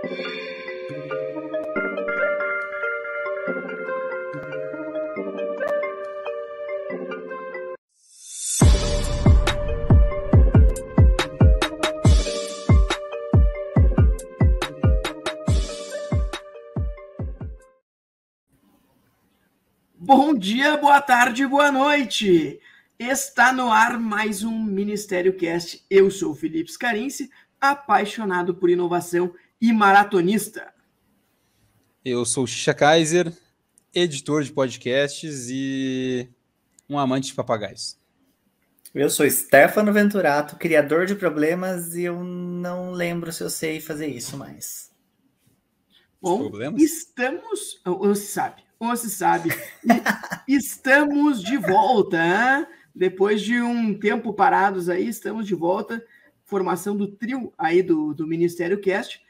Bom dia, boa tarde, boa noite. Está no ar mais um Ministério Cast. Eu sou o Felipe Scarinci, apaixonado por inovação e maratonista. Eu sou o Xixa Kaiser, editor de podcasts e um amante de papagaios. Eu sou Stefano Venturato, criador de problemas, e eu não lembro se eu sei fazer isso mais. Bom, estamos... Ou se sabe. Estamos de volta, hein? Depois de um tempo parados aí, estamos de volta. Formação do trio aí do Ministério Cast.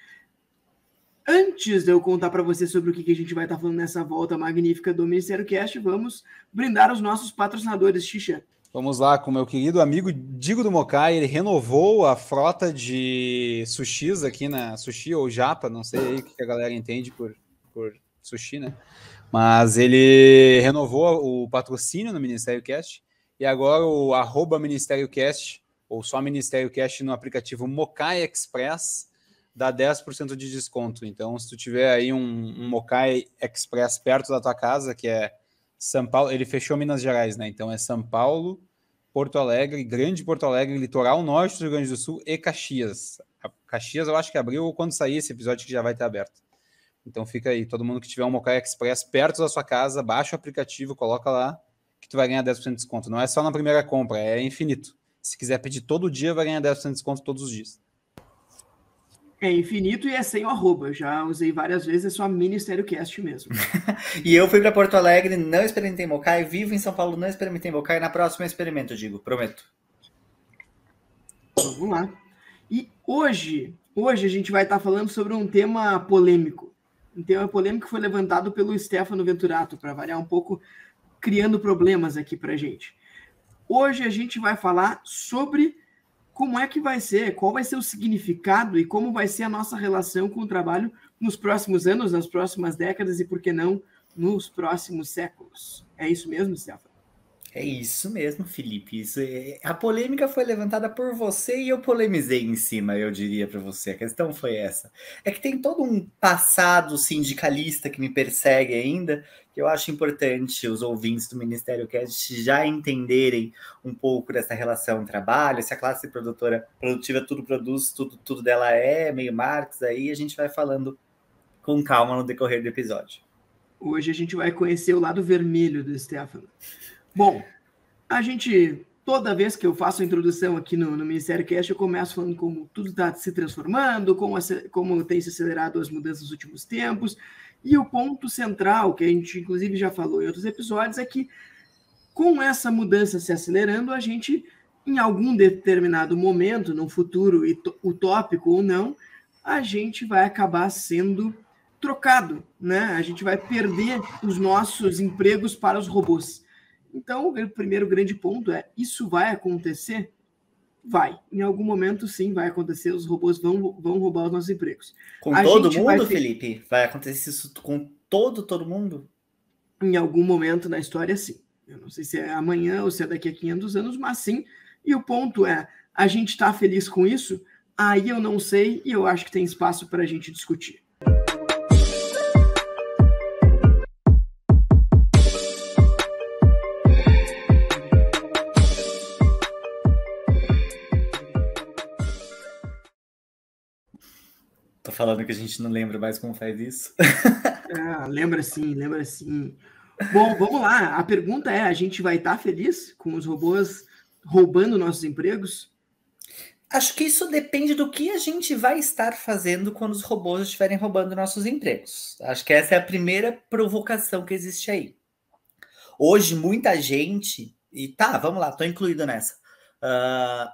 Antes de eu contar para você sobre o que a gente vai estar falando nessa volta magnífica do Ministério Cast, vamos brindar os nossos patrocinadores, Xixa. Vamos lá, com o meu querido amigo Digo do Mocai. Ele renovou a frota de sushis aqui na Sushi ou Japa, não sei aí o que a galera entende por sushi, né? Mas ele renovou o patrocínio no Ministério Cast e agora o @Ministério Cast, ou só Ministério Cast no aplicativo Mocai Express, dá 10% de desconto. Então, se tu tiver aí um Mocai Express perto da tua casa, que é São Paulo, ele fechou Minas Gerais, né? Então é São Paulo, Porto Alegre, Grande Porto Alegre, Litoral Norte do Rio Grande do Sul e Caxias. Caxias eu acho que abriu quando sair esse episódio, que já vai estar aberto. Então fica aí, todo mundo que tiver um Mocai Express perto da sua casa, baixa o aplicativo, coloca lá, que tu vai ganhar 10% de desconto. Não é só na primeira compra, é infinito. Se quiser pedir todo dia, vai ganhar 10% de desconto todos os dias. É infinito e é sem o arroba. Eu já usei várias vezes, é só Ministério Cast mesmo. E eu fui para Porto Alegre, não experimentei Mocai, vivo em São Paulo, não experimentei Mocai, na próxima eu experimento, digo, prometo. Vamos lá. E hoje a gente vai estar falando sobre um tema polêmico. Um tema polêmico que foi levantado pelo Stefano Venturato, para variar um pouco, criando problemas aqui para a gente. Hoje a gente vai falar sobre como é que vai ser, qual vai ser o significado e como vai ser a nossa relação com o trabalho nos próximos anos, nas próximas décadas e, por que não, nos próximos séculos. É isso mesmo, Stefano? É isso mesmo, Felipe. A polêmica foi levantada por você e eu polemizei em cima, eu diria para você. A questão foi essa. É que tem todo um passado sindicalista que me persegue ainda, que eu acho importante os ouvintes do Ministério Cast já entenderem um pouco dessa relação trabalho, se a classe produtiva tudo produz, tudo dela é, meio Marx, aí a gente vai falando com calma no decorrer do episódio. Hoje a gente vai conhecer o lado vermelho do Stefano. Bom, a gente, toda vez que eu faço a introdução aqui no Ministério Cast, eu começo falando como tudo está se transformando, como tem se acelerado as mudanças nos últimos tempos, e o ponto central, que a gente inclusive já falou em outros episódios, é que com essa mudança se acelerando, a gente, em algum determinado momento, num futuro utópico ou não, a gente vai acabar sendo trocado, né? A gente vai perder os nossos empregos para os robôs. Então, o primeiro grande ponto é, isso vai acontecer? Vai. Em algum momento, sim, vai acontecer. Os robôs vão roubar os nossos empregos. Com todo mundo, Felipe? Vai acontecer isso com todo mundo? Em algum momento na história, sim. Eu não sei se é amanhã ou se é daqui a 500 anos, mas sim. E o ponto é, a gente está feliz com isso? Aí eu não sei e eu acho que tem espaço para a gente discutir. Tô falando que a gente não lembra mais como faz isso. Lembra sim. Bom, vamos lá. A pergunta é, a gente vai estar feliz com os robôs roubando nossos empregos? Acho que isso depende do que a gente vai estar fazendo quando os robôs estiverem roubando nossos empregos. Acho que essa é a primeira provocação que existe aí. Hoje, muita gente... vamos lá, tô incluído nessa.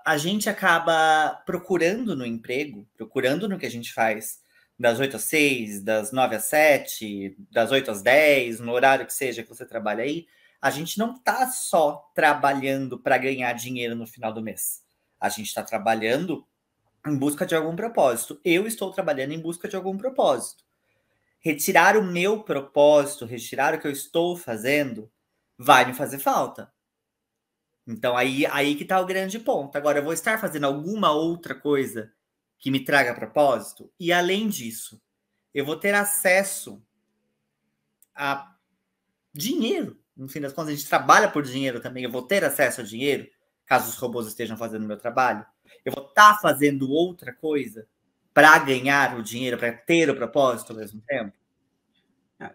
A gente acaba procurando no emprego, procurando no que a gente faz, das 8 às 6, das 9 às 7, das 8 às 10, no horário que seja que você trabalha aí, a gente não está só trabalhando para ganhar dinheiro no final do mês. A gente está trabalhando em busca de algum propósito. Eu estou trabalhando em busca de algum propósito. Retirar o meu propósito, retirar o que eu estou fazendo, vai me fazer falta. Então, aí que está o grande ponto. Agora, eu vou estar fazendo alguma outra coisa que me traga propósito, e além disso, eu vou ter acesso a dinheiro. No fim das contas, a gente trabalha por dinheiro também. Eu vou ter acesso a dinheiro, caso os robôs estejam fazendo o meu trabalho. Eu vou estar fazendo outra coisa para ganhar o dinheiro, para ter o propósito ao mesmo tempo.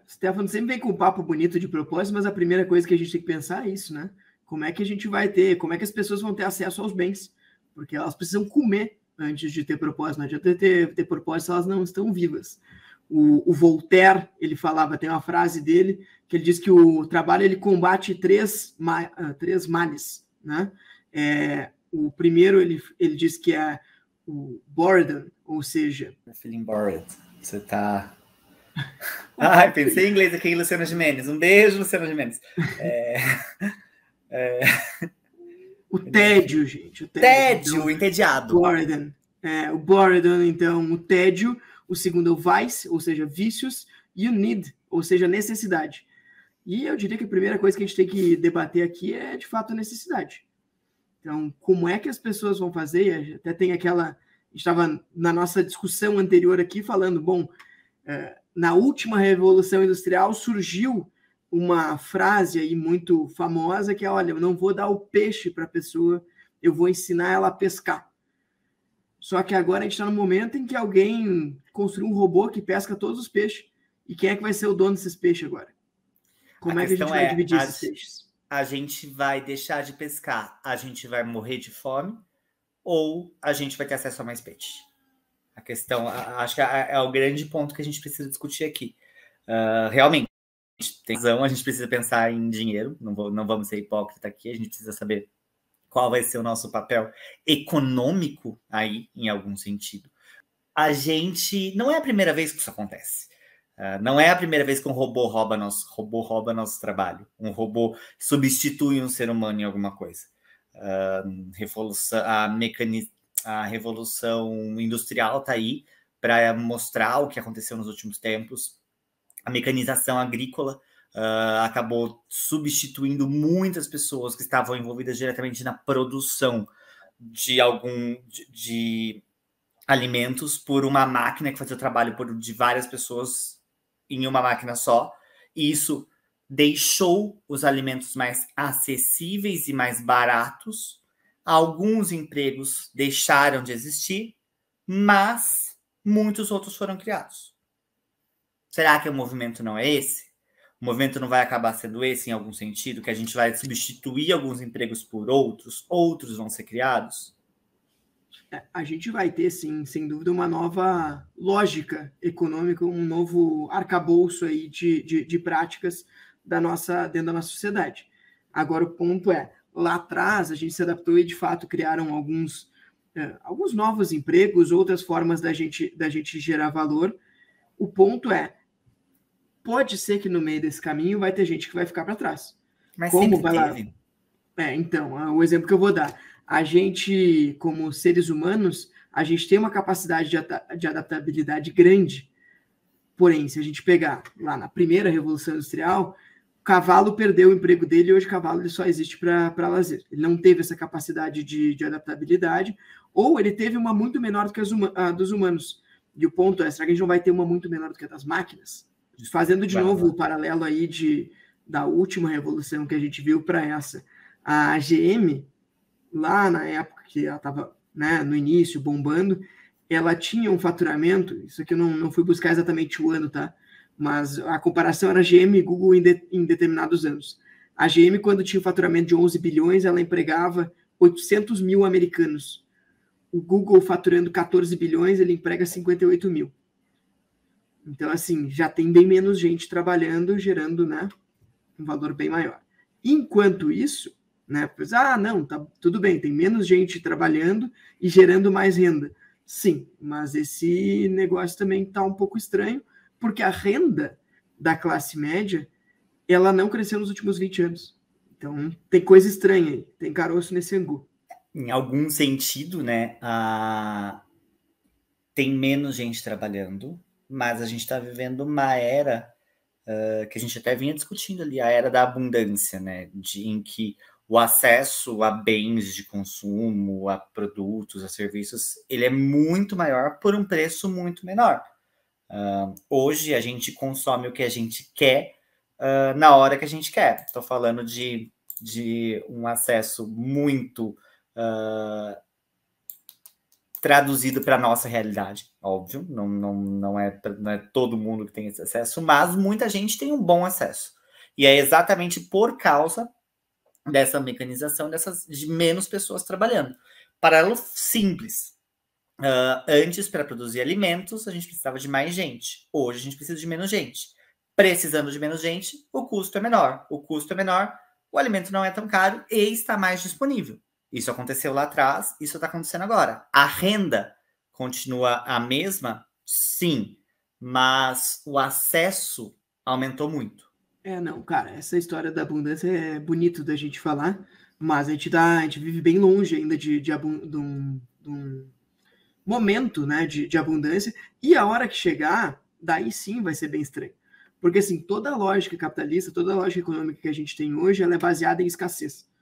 Stefano sempre vem com um papo bonito de propósito, mas a primeira coisa que a gente tem que pensar é isso, né? Como é que a gente vai ter, como é que as pessoas vão ter acesso aos bens? Porque elas precisam comer antes de ter propósito. Não adianta ter propósito se elas não estão vivas. O Voltaire, ele falava, tem uma frase dele, que ele diz que o trabalho ele combate três males, né? O primeiro, ele diz que é o boredom, ou seja... Feeling bored. Você tá... Ai, pensei em inglês aqui, Luciano Gimenez. Um beijo, Luciano Gimenez. O tédio, gente. Tédio, então, entediado. Boredom. O boredom, então, o tédio. O segundo é o vice, ou seja, vícios. E o need, ou seja, necessidade. E eu diria que a primeira coisa que a gente tem que debater aqui é, de fato, a necessidade. Então, como é que as pessoas vão fazer? Até tem aquela... A gente estava na nossa discussão anterior aqui falando, bom, na última Revolução Industrial surgiu uma frase aí muito famosa que é, olha, eu não vou dar o peixe para a pessoa, eu vou ensinar ela a pescar. Só que agora a gente está no momento em que alguém construiu um robô que pesca todos os peixes. E quem é que vai ser o dono desses peixes agora? Como é que a gente vai dividir esses peixes? A gente vai deixar de pescar, a gente vai morrer de fome, ou a gente vai ter acesso a mais peixe? A questão, acho que é o grande ponto que a gente precisa discutir aqui. Realmente, tem razão, a gente precisa pensar em dinheiro, não vamos ser hipócritas aqui, a gente precisa saber qual vai ser o nosso papel econômico aí, em algum sentido. A gente... Não é a primeira vez que isso acontece. Não é a primeira vez que um robô rouba nosso trabalho. Um robô substitui um ser humano em alguma coisa. A revolução industrial está aí para mostrar o que aconteceu nos últimos tempos. A mecanização agrícola acabou substituindo muitas pessoas que estavam envolvidas diretamente na produção de alimentos por uma máquina que fazia o trabalho de várias pessoas em uma máquina só. E isso deixou os alimentos mais acessíveis e mais baratos. Alguns empregos deixaram de existir, mas muitos outros foram criados. Será que o movimento não é esse? O movimento não vai acabar sendo esse em algum sentido? Que a gente vai substituir alguns empregos por outros vão ser criados? A gente vai ter, sim, sem dúvida, uma nova lógica econômica, um novo arcabouço aí de práticas dentro da nossa sociedade. Agora, o ponto é, lá atrás, a gente se adaptou e, de fato, criaram alguns novos empregos, outras formas da gente gerar valor. O ponto é, pode ser que no meio desse caminho vai ter gente que vai ficar para trás. Mas como vai teve. Então, o exemplo que eu vou dar. A gente, como seres humanos, a gente tem uma capacidade de adaptabilidade grande. Porém, se a gente pegar lá na primeira Revolução Industrial, o cavalo perdeu o emprego dele e hoje o cavalo ele só existe para lazer. Ele não teve essa capacidade de adaptabilidade, ou ele teve uma muito menor do que a dos humanos. E o ponto é, será que a gente não vai ter uma muito menor do que a das máquinas? Fazendo de novo o paralelo aí da última revolução que a gente viu para essa. A GM, lá na época que ela estava, né, no início, bombando, ela tinha um faturamento, isso aqui eu não fui buscar exatamente o ano, tá? Mas a comparação era GM e Google em determinados anos. A GM, quando tinha um faturamento de 11 bilhões, ela empregava 800 mil americanos. O Google, faturando 14 bilhões, ele emprega 58 mil. Então, assim, já tem bem menos gente trabalhando, gerando, né, um valor bem maior. Enquanto isso, né, pois, não, tá tudo bem, tem menos gente trabalhando e gerando mais renda. Sim, mas esse negócio também está um pouco estranho, porque a renda da classe média, ela não cresceu nos últimos 20 anos. Então, tem coisa estranha aí, tem caroço nesse angu. Em algum sentido, né, tem menos gente trabalhando, mas a gente está vivendo uma era que a gente até vinha discutindo ali, a era da abundância, né? Em que o acesso a bens de consumo, a produtos, a serviços, ele é muito maior por um preço muito menor. Hoje a gente consome o que a gente quer na hora que a gente quer. Estou falando de um acesso muito traduzido para a nossa realidade, óbvio, não é todo mundo que tem esse acesso, mas muita gente tem um bom acesso. E é exatamente por causa dessa mecanização, de menos pessoas trabalhando. Paralelo simples. Antes, para produzir alimentos, a gente precisava de mais gente. Hoje, a gente precisa de menos gente. Precisando de menos gente, o custo é menor. O custo é menor, o alimento não é tão caro e está mais disponível. Isso aconteceu lá atrás, isso está acontecendo agora. A renda continua a mesma? Sim, mas o acesso aumentou muito. Não, cara, essa história da abundância é bonito da gente falar, mas a gente vive bem longe ainda de um momento, né, de abundância, e a hora que chegar, daí sim vai ser bem estranho. Porque, assim, toda a lógica capitalista, toda a lógica econômica que a gente tem hoje, ela é baseada em escassez.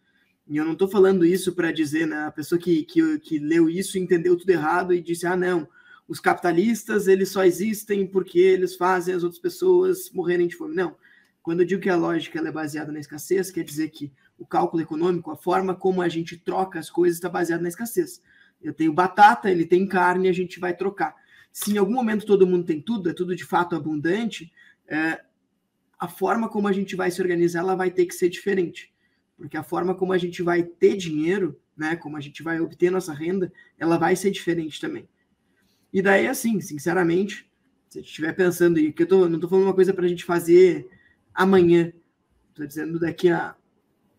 E eu não estou falando isso para dizer, né, a pessoa que leu isso entendeu tudo errado e disse, não, os capitalistas, eles só existem porque eles fazem as outras pessoas morrerem de fome. Não. Quando eu digo que a lógica ela é baseada na escassez, quer dizer que o cálculo econômico, a forma como a gente troca as coisas está baseada na escassez. Eu tenho batata, ele tem carne, a gente vai trocar. Se em algum momento todo mundo tem tudo, é tudo de fato abundante, a forma como a gente vai se organizar, ela vai ter que ser diferente. Porque a forma como a gente vai ter dinheiro, né, como a gente vai obter nossa renda, ela vai ser diferente também. E daí, assim, sinceramente, se a gente estiver pensando, e que não estou falando uma coisa para a gente fazer amanhã, estou dizendo daqui a,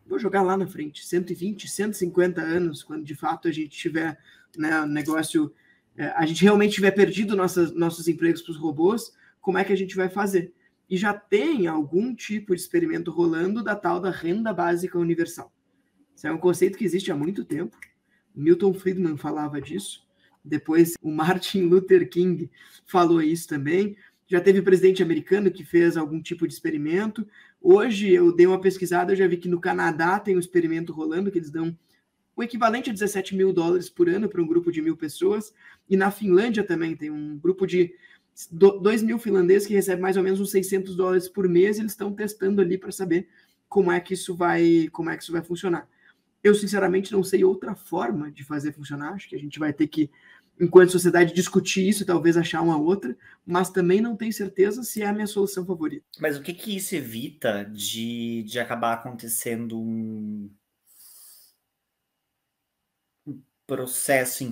vou jogar lá na frente, 120, 150 anos, quando de fato a gente tiver, né, negócio, a gente realmente tiver perdido nossos empregos para os robôs, como é que a gente vai fazer? E já tem algum tipo de experimento rolando da tal da renda básica universal. Isso é um conceito que existe há muito tempo. Milton Friedman falava disso. Depois o Martin Luther King falou isso também. Já teve presidente americano que fez algum tipo de experimento. Hoje eu dei uma pesquisada, eu já vi que no Canadá tem um experimento rolando, que eles dão o equivalente a $17 mil por ano para um grupo de 1.000 pessoas. E na Finlândia também tem um grupo de 2.000 finlandeses que recebe mais ou menos uns $600 por mês. Eles estão testando ali para saber como é que isso vai funcionar. Eu, sinceramente, não sei outra forma de fazer funcionar. Acho que a gente vai ter que, enquanto sociedade, discutir isso e talvez achar uma outra, mas também não tenho certeza se é a minha solução favorita. Mas o que isso evita de acabar acontecendo um processo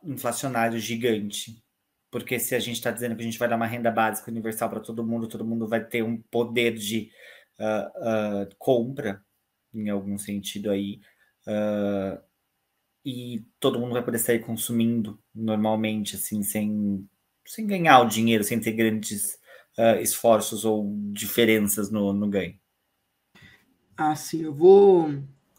inflacionário gigante? Porque se a gente está dizendo que a gente vai dar uma renda básica universal para todo mundo vai ter um poder de compra, em algum sentido aí, e todo mundo vai poder sair consumindo normalmente, assim, sem ganhar o dinheiro, sem ter grandes esforços ou diferenças no ganho. Sim, eu vou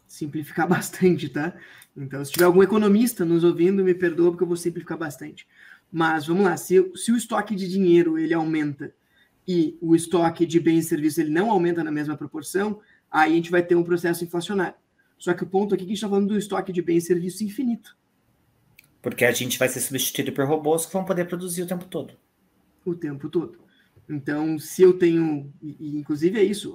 simplificar bastante, tá? Então, se tiver algum economista nos ouvindo, me perdoa porque eu vou simplificar bastante. Mas vamos lá, se o estoque de dinheiro ele aumenta e o estoque de bens e serviços ele não aumenta na mesma proporção, aí a gente vai ter um processo inflacionário. Só que o ponto aqui é que a gente está falando do estoque de bens e serviços infinito. Porque a gente vai ser substituído por robôs que vão poder produzir o tempo todo. O tempo todo. Então, se eu tenho... E inclusive é isso,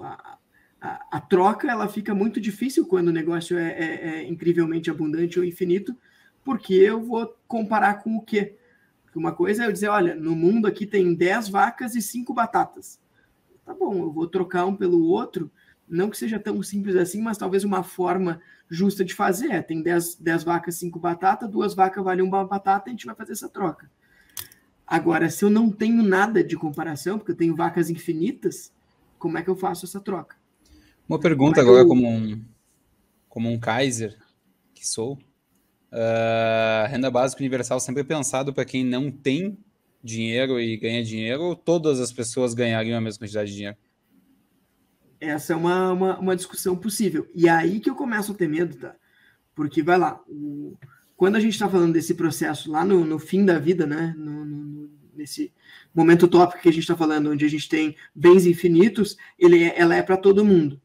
a troca ela fica muito difícil quando o negócio é incrivelmente abundante ou infinito, porque eu vou comparar com o quê? Porque uma coisa é eu dizer, olha, no mundo aqui tem 10 vacas e 5 batatas. Tá bom, eu vou trocar um pelo outro, não que seja tão simples assim, mas talvez uma forma justa de fazer. Tem 10 vacas, 5 batatas, 2 vacas valem uma batata, a gente vai fazer essa troca. Agora, se eu não tenho nada de comparação, porque eu tenho vacas infinitas, como é que eu faço essa troca? Uma pergunta agora como um Kaiser que sou. Renda básica universal sempre é pensado para quem não tem dinheiro e ganha dinheiro, ou todas as pessoas ganhariam a mesma quantidade de dinheiro? Essa é uma discussão possível. E aí que eu começo a ter medo, tá? Porque vai lá, quando a gente está falando desse processo lá no fim da vida, né, nesse momento utópico que a gente está falando, onde a gente tem bens infinitos, ela é para todo mundo.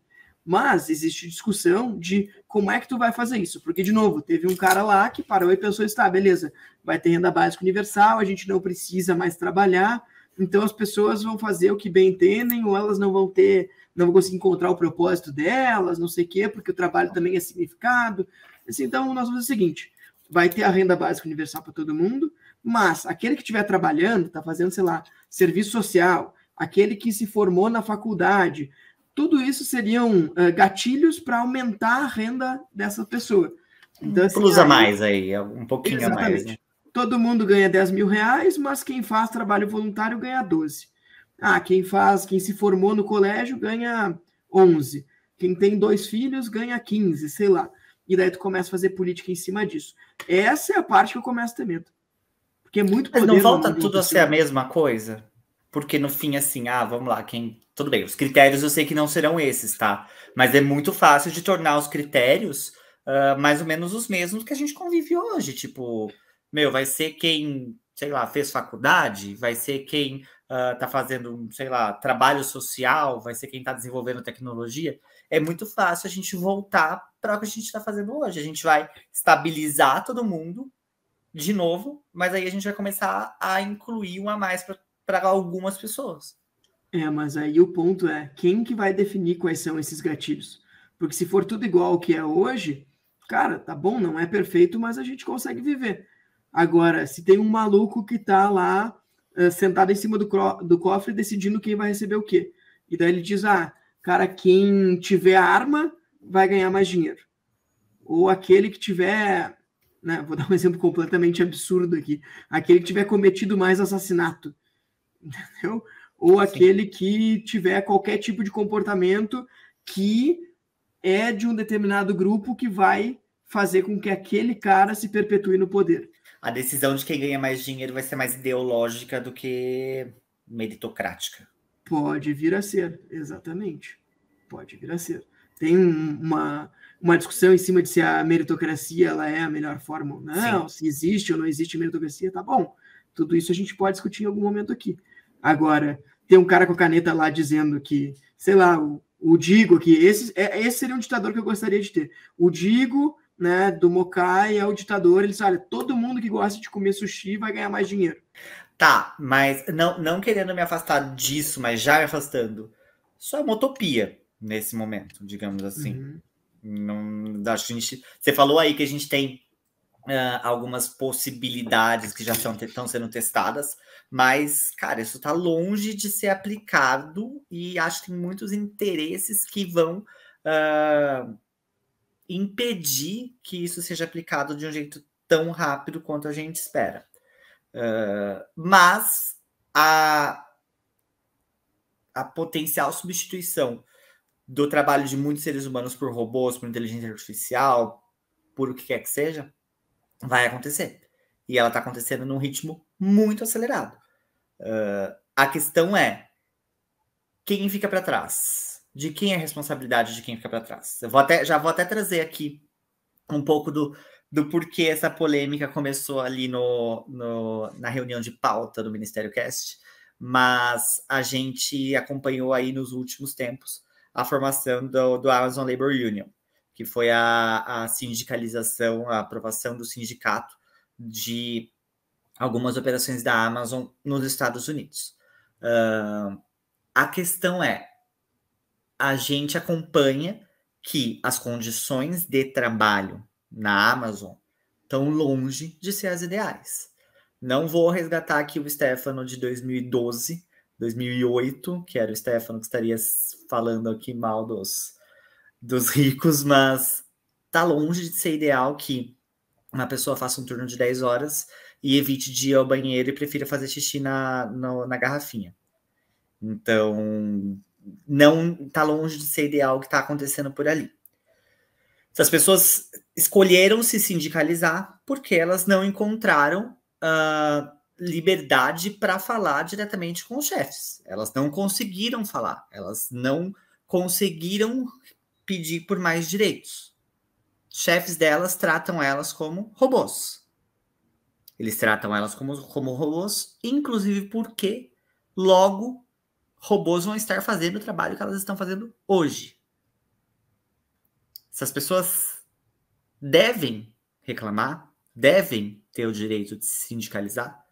Mas existe discussão de como é que tu vai fazer isso. Porque, de novo, teve um cara lá que parou e pensou, tá, beleza, vai ter renda básica universal, a gente não precisa mais trabalhar, então as pessoas vão fazer o que bem entendem, ou elas não vão conseguir encontrar o propósito delas, não sei o quê, porque o trabalho também é significado. Assim, então, nós vamos fazer o seguinte, vai ter a renda básica universal para todo mundo, mas aquele que estiver trabalhando, está fazendo, sei lá, serviço social, aquele que se formou na faculdade, tudo isso seriam gatilhos para aumentar a renda dessa pessoa. Então, assim, plus a mais aí, um pouquinho exatamente. A mais. Né? Todo mundo ganha 10 mil reais, mas quem faz trabalho voluntário ganha 12. Quem se formou no colégio ganha 11. Quem tem 2 filhos ganha 15, sei lá. E daí tu começa a fazer política em cima disso. Essa é a parte que eu começo a ter medo. Porque é muito poder. Mas não volta tudo a ser a mesma coisa? Porque no fim, assim, vamos lá, tudo bem, os critérios eu sei que não serão esses, tá? Mas é muito fácil de tornar os critérios mais ou menos os mesmos que a gente convive hoje. Tipo, vai ser quem, sei lá, fez faculdade, vai ser quem tá fazendo, sei lá, trabalho social, vai ser quem tá desenvolvendo tecnologia. É muito fácil a gente voltar para o que a gente está fazendo hoje. A gente vai estabilizar todo mundo de novo, mas aí a gente vai começar a incluir um a mais para algumas pessoas. Mas aí o ponto é, quem que vai definir quais são esses gatilhos? Porque se for tudo igual ao que é hoje, cara, tá bom, não é perfeito, mas a gente consegue viver. Agora, se tem um maluco que tá lá sentado em cima do cofre decidindo quem vai receber o quê, e daí ele diz, cara, quem tiver arma vai ganhar mais dinheiro. Ou aquele que tiver, né, vou dar um exemplo completamente absurdo aqui, aquele que tiver cometido mais assassinato, entendeu? Ou aquele que tiver qualquer tipo de comportamento que é de um determinado grupo que vai fazer com que aquele cara se perpetue no poder. A decisão de quem ganha mais dinheiro vai ser mais ideológica do que meritocrática. Pode vir a ser, exatamente. Pode vir a ser. Tem uma discussão em cima de se a meritocracia ela é a melhor forma ou não, se existe ou não existe meritocracia, tá bom. Tudo isso a gente pode discutir em algum momento aqui. Agora, tem um cara com a caneta lá dizendo que, sei lá, o Digo aqui, esse seria um ditador que eu gostaria de ter. O Digo, né, do Mokai é o ditador, ele diz, olha, todo mundo que gosta de comer sushi vai ganhar mais dinheiro. Tá, mas não querendo me afastar disso, mas já me afastando, só é uma utopia nesse momento, digamos assim. Não, acho que você falou aí que a gente tem algumas possibilidades que já estão sendo testadas, mas, cara, isso está longe de ser aplicado e acho que tem muitos interesses que vão impedir que isso seja aplicado de um jeito tão rápido quanto a gente espera. Mas a potencial substituição do trabalho de muitos seres humanos por robôs, por inteligência artificial, por o que quer que seja, vai acontecer. E ela está acontecendo num ritmo muito acelerado. A questão é quem fica para trás? De quem é a responsabilidade de quem fica para trás? Já vou até trazer aqui um pouco do porquê essa polêmica começou ali na reunião de pauta do Ministério Cast, mas a gente acompanhou aí nos últimos tempos a formação do Amazon Labor Union, que foi a sindicalização, a aprovação do sindicato de algumas operações da Amazon nos Estados Unidos. A questão é, a gente acompanha que as condições de trabalho na Amazon estão longe de ser as ideais. Não vou resgatar aqui o Stefano de 2012, 2008, que era o Stefano que estaria falando aqui mal dos ricos, mas tá longe de ser ideal que uma pessoa faça um turno de 10 horas e evite de ir ao banheiro e prefira fazer xixi na garrafinha. Então, não tá longe de ser ideal o que está acontecendo por ali. Essas pessoas escolheram se sindicalizar porque elas não encontraram liberdade para falar diretamente com os chefes. Elas não conseguiram falar, elas não conseguiram pedir por mais direitos. chefes delas tratam elas como robôs. Eles tratam elas como robôs, inclusive porque logo robôs vão estar fazendo o trabalho que elas estão fazendo hoje. Essas pessoas devem reclamar, devem ter o direito de se sindicalizar,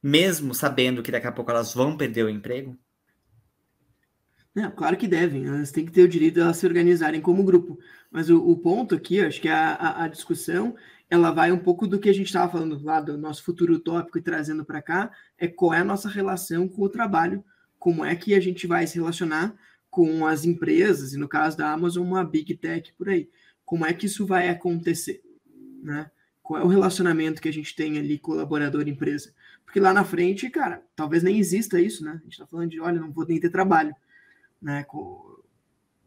mesmo sabendo que daqui a pouco elas vão perder o emprego? Não, claro que devem, elas têm que ter o direito de elas se organizarem como grupo. Mas o ponto aqui, acho que a discussão, ela vai um pouco do que a gente estava falando lá do nosso futuro utópico e trazendo para cá, é qual é a nossa relação com o trabalho, como é que a gente vai se relacionar com as empresas, e no caso da Amazon, uma Big Tech por aí. Como é que isso vai acontecer, né? Qual é o relacionamento que a gente tem ali, colaborador-empresa? Porque lá na frente, cara, talvez nem exista isso, né? A gente está falando de, olha, não vou nem ter trabalho, né?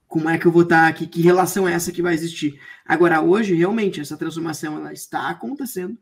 Como é que eu vou estar aqui? Que relação é essa que vai existir? Agora, hoje, realmente, essa transformação ela está acontecendo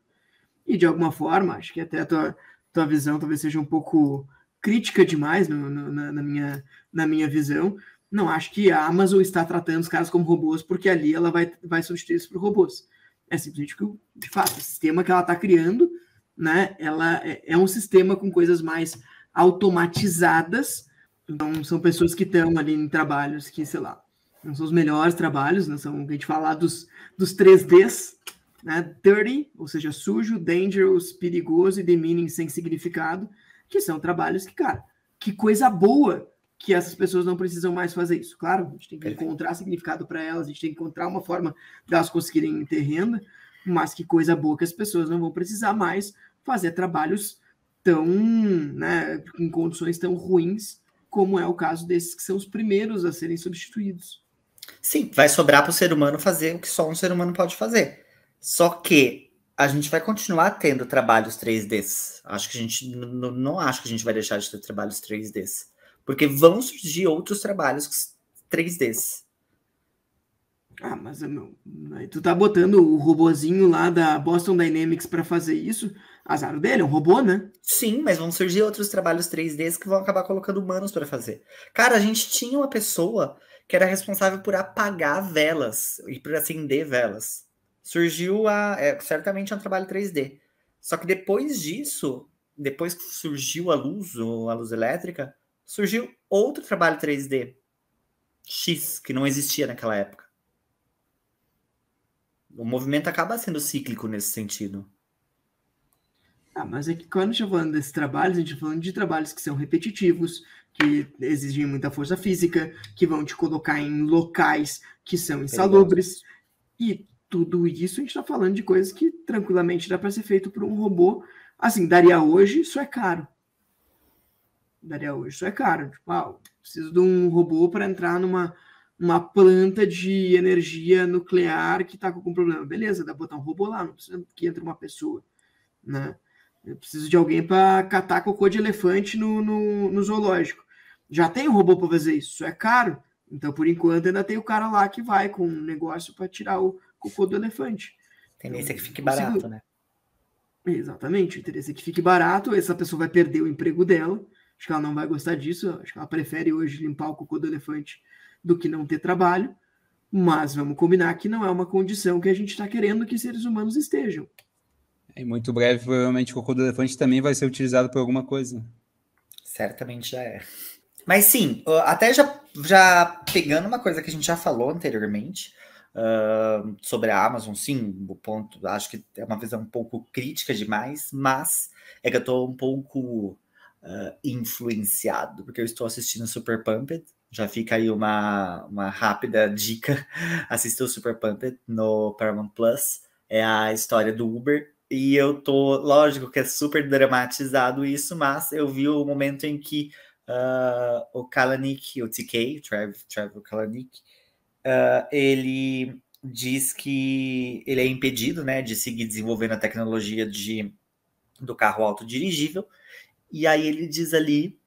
e, de alguma forma, acho que até a tua visão talvez seja um pouco crítica demais na minha visão. Não acho que a Amazon está tratando os caras como robôs porque ali ela vai substituir isso por robôs. É simplesmente que, de fato, o sistema que ela está criando, né, ela é um sistema com coisas mais automatizadas. Então, são pessoas que estão ali em trabalhos que, sei lá, não são os melhores trabalhos, não são o que a gente fala dos 3Ds, né? Dirty, ou seja, sujo, dangerous, perigoso e demeaning, sem significado, que são trabalhos que, cara, que coisa boa que essas pessoas não precisam mais fazer isso. Claro, a gente tem que encontrar significado para elas, a gente tem que encontrar uma forma de elas conseguirem ter renda, mas que coisa boa que as pessoas não vão precisar mais fazer trabalhos tão, né, em condições tão ruins como é o caso desses que são os primeiros a serem substituídos. Sim, vai sobrar para o ser humano fazer o que só um ser humano pode fazer. Só que a gente vai continuar tendo trabalhos 3Ds. Acho que a gente não acho que a gente vai deixar de ter trabalhos 3Ds. Porque vão surgir outros trabalhos 3Ds. Ah, mas aí tu tá botando o robozinho lá da Boston Dynamics para fazer isso, azar dele, é um robô, né? Sim, mas vão surgir outros trabalhos 3Ds que vão acabar colocando humanos para fazer. Cara, a gente tinha uma pessoa que era responsável por apagar velas e por acender velas. Surgiu certamente um trabalho 3D. Só que depois disso, depois que surgiu a luz elétrica, surgiu outro trabalho 3D X, que não existia naquela época. O movimento acaba sendo cíclico nesse sentido. Ah, mas é que quando a gente está falando desses trabalhos, a gente está falando de trabalhos que são repetitivos, que exigem muita força física, que vão te colocar em locais que são insalubres. E tudo isso a gente está falando de coisas que tranquilamente dá para ser feito por um robô. Assim, daria hoje, isso é caro. Tipo, preciso de um robô para entrar numa planta de energia nuclear que está com algum problema. Beleza, dá para botar um robô lá, não precisa que entre uma pessoa, né? Eu preciso de alguém para catar cocô de elefante no zoológico. Já tem um robô para fazer isso é caro. Então, por enquanto, ainda tem o cara lá que vai com um negócio para tirar o cocô do elefante. Tendência que fique barato, né? Exatamente. O interesse é que fique barato. Essa pessoa vai perder o emprego dela. Acho que ela não vai gostar disso. Acho que ela prefere hoje limpar o cocô do elefante do que não ter trabalho. Mas vamos combinar que não é uma condição que a gente está querendo que seres humanos estejam. Em muito breve, provavelmente, o cocô do elefante também vai ser utilizado por alguma coisa. Certamente já é. Mas sim, até já pegando uma coisa que a gente já falou anteriormente, sobre a Amazon, sim, o ponto, acho que é uma visão um pouco crítica demais, mas é que eu tô um pouco influenciado, porque eu estou assistindo Super Pumped. Já fica aí uma rápida dica. Assista o Super Pumped no Paramount Plus. É a história do Uber. E eu tô, lógico que é super dramatizado isso, mas eu vi o momento em que o Kalanick, o TK, Trevor Kalanick, ele diz que ele é impedido, né, de seguir desenvolvendo a tecnologia do carro autodirigível. E aí ele diz ali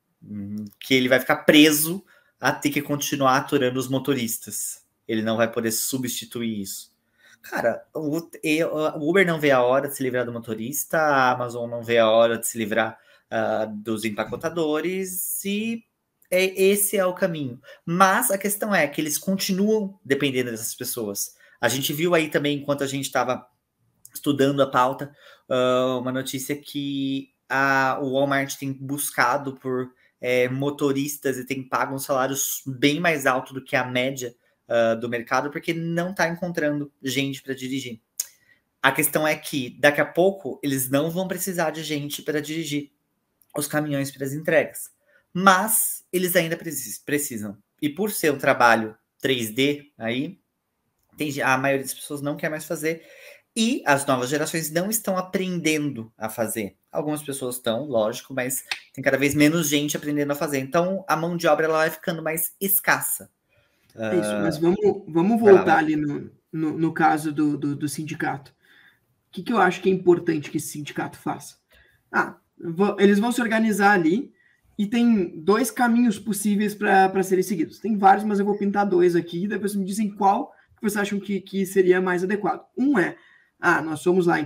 que ele vai ficar preso a ter que continuar aturando os motoristas. Ele não vai poder substituir isso. Cara, o Uber não vê a hora de se livrar do motorista, a Amazon não vê a hora de se livrar dos empacotadores, e esse é o caminho. Mas a questão é que eles continuam dependendo dessas pessoas. A gente viu aí também, enquanto a gente estava estudando a pauta, uma notícia que o Walmart tem buscado por motoristas e tem pago uns salários bem mais altos do que a média do mercado, porque não está encontrando gente para dirigir. A questão é que daqui a pouco eles não vão precisar de gente para dirigir os caminhões para as entregas, mas eles ainda precisam. E por ser um trabalho 3D aí, a maioria das pessoas não quer mais fazer, e as novas gerações não estão aprendendo a fazer. Algumas pessoas estão, lógico, mas tem cada vez menos gente aprendendo a fazer. Então, a mão de obra ela vai ficando mais escassa. Isso, mas vamos voltar ali no caso do sindicato. O que eu acho que é importante que esse sindicato faça? Eles vão se organizar ali e tem 2 caminhos possíveis para serem seguidos. Tem vários, mas eu vou pintar 2 aqui e depois me dizem qual que vocês acham que seria mais adequado. Um é, nós somos lá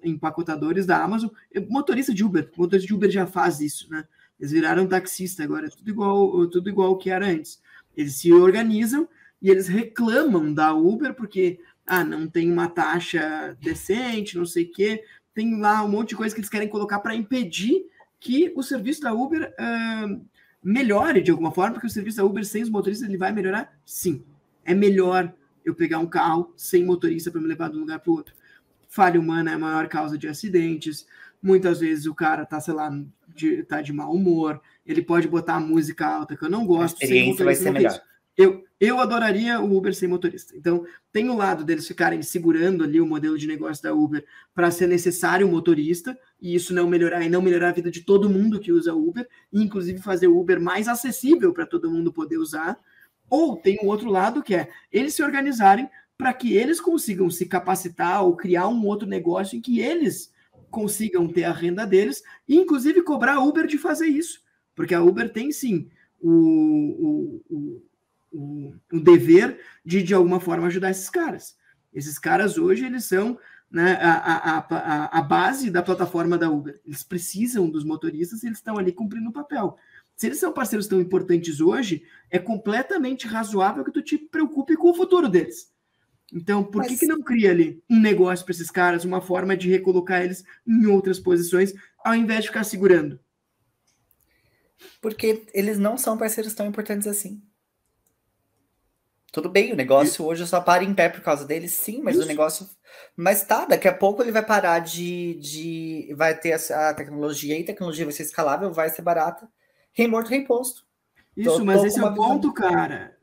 empacotadores da Amazon, motorista de Uber já faz isso, né? Eles viraram taxista agora, tudo igual o que era antes. Eles se organizam e eles reclamam da Uber porque não tem uma taxa decente, não sei o quê. Tem lá um monte de coisa que eles querem colocar para impedir que o serviço da Uber melhore de alguma forma, porque o serviço da Uber sem os motoristas ele vai melhorar? Sim. É melhor eu pegar um carro sem motorista para me levar de um lugar para o outro. Falha humana é a maior causa de acidentes. Muitas vezes o cara tá, sei lá, tá de mau humor, ele pode botar a música alta que eu não gosto. A experiência vai ser melhor. Eu adoraria o Uber sem motorista. Então, tem o lado deles ficarem segurando ali o modelo de negócio da Uber para ser necessário o motorista, e isso não melhorar a vida de todo mundo que usa Uber, e inclusive fazer o Uber mais acessível para todo mundo poder usar. Ou tem o outro lado, que é eles se organizarem para que eles consigam se capacitar ou criar um outro negócio em que eles consigam ter a renda deles e, inclusive, cobrar a Uber de fazer isso. Porque a Uber tem, sim, o dever de alguma forma, ajudar esses caras. Esses caras, hoje, eles são, né, a base da plataforma da Uber. Eles precisam dos motoristas e eles estão ali cumprindo o papel. Se eles são parceiros tão importantes hoje, é completamente razoável que tu te preocupe com o futuro deles. Então, por que não cria ali um negócio para esses caras, uma forma de recolocar eles em outras posições, ao invés de ficar segurando? Porque eles não são parceiros tão importantes assim. Tudo bem, o negócio hoje só para em pé por causa deles, sim, mas o negócio... Mas daqui a pouco ele vai parar vai ter a tecnologia, e a tecnologia vai ser escalável, vai ser barata, rei morto, rei posto. Mas esse é o ponto, cara.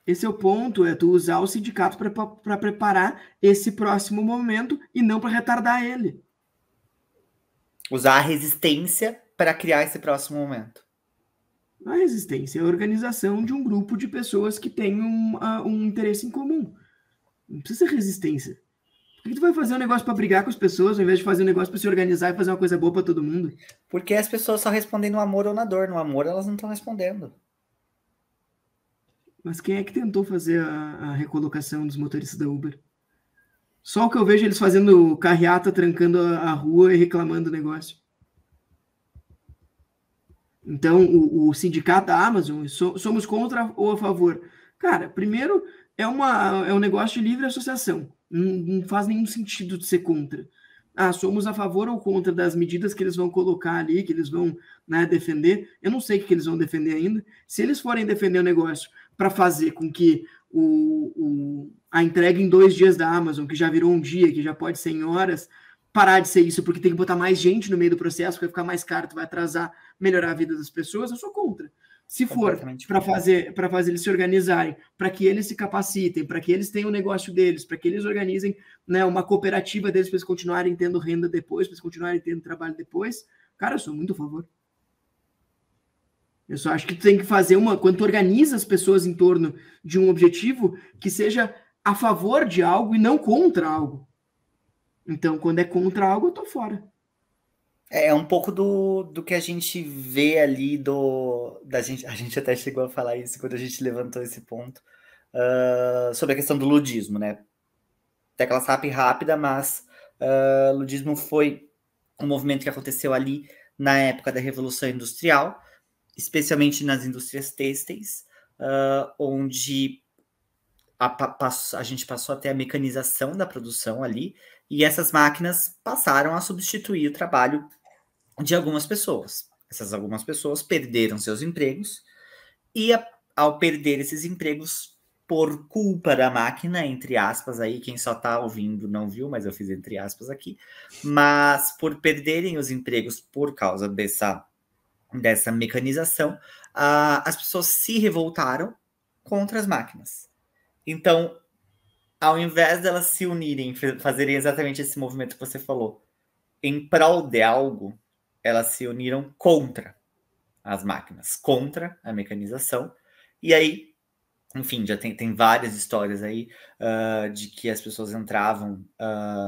Esse é o ponto, é tu usar o sindicato para preparar esse próximo momento e não para retardar ele. Usar a resistência para criar esse próximo momento. A resistência é a organização de um grupo de pessoas que têm um interesse em comum. Não precisa ser resistência. Por que tu vai fazer um negócio para brigar com as pessoas, ao invés de fazer um negócio para se organizar e fazer uma coisa boa para todo mundo? Porque as pessoas só respondem no amor ou na dor. No amor, elas não estão respondendo. Mas quem é que tentou fazer a recolocação dos motoristas da Uber? Só o que eu vejo eles fazendo carreata, trancando a rua e reclamando do negócio. Então, o sindicato da Amazon, somos contra ou a favor? Cara, primeiro, é um negócio de livre associação. Não faz nenhum sentido de ser contra. Somos a favor ou contra das medidas que eles vão colocar ali, que eles vão, né, defender. Eu não sei o que eles vão defender ainda. Se eles forem defender o negócio para fazer com que a entrega em 2 dias da Amazon, que já virou um dia, que já pode ser em horas, parar de ser isso, porque tem que botar mais gente no meio do processo, vai ficar mais caro, tu vai atrasar, melhorar a vida das pessoas, eu sou contra. Se for para fazer eles se organizarem, para que eles se capacitem, para que eles tenham o negócio deles, para que eles organizem, né, uma cooperativa deles para eles continuarem tendo renda depois, para eles continuarem tendo trabalho depois, cara, eu sou muito a favor. Eu só acho que tu tem que fazer quando tu organiza as pessoas em torno de um objetivo, que seja a favor de algo e não contra algo. Então, quando é contra algo, eu tô fora. É um pouco do que a gente vê ali a gente até chegou a falar isso quando a gente levantou esse ponto, sobre a questão do ludismo, né? Tecla SAP rápida, mas ludismo foi um movimento que aconteceu ali na época da Revolução Industrial, especialmente nas indústrias têxteis, onde a gente passou a ter a mecanização da produção ali, e essas máquinas passaram a substituir o trabalho de algumas pessoas. Essas algumas pessoas perderam seus empregos, e ao perder esses empregos por culpa da máquina, entre aspas, aí quem só está ouvindo não viu, mas eu fiz entre aspas aqui, mas por perderem os empregos por causa dessa mecanização, as pessoas se revoltaram contra as máquinas. Então, ao invés delas se unirem, fazerem exatamente esse movimento que você falou, em prol de algo, elas se uniram contra as máquinas, contra a mecanização. E aí, enfim, já tem várias histórias aí de que as pessoas entravam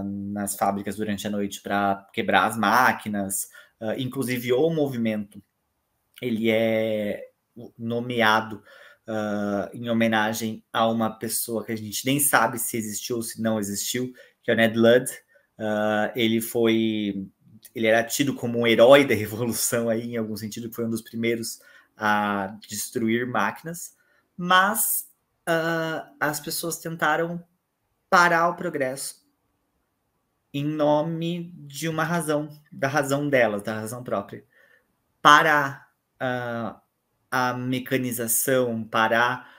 nas fábricas durante a noite para quebrar as máquinas. Inclusive, o movimento, ele é nomeado em homenagem a uma pessoa que a gente nem sabe se existiu ou se não existiu, que é o Ned Ludd. Ele era tido como um herói da revolução aí, em algum sentido, foi um dos primeiros a destruir máquinas, mas as pessoas tentaram parar o progresso em nome de uma razão, da razão delas, da razão própria. Parar a mecanização, parar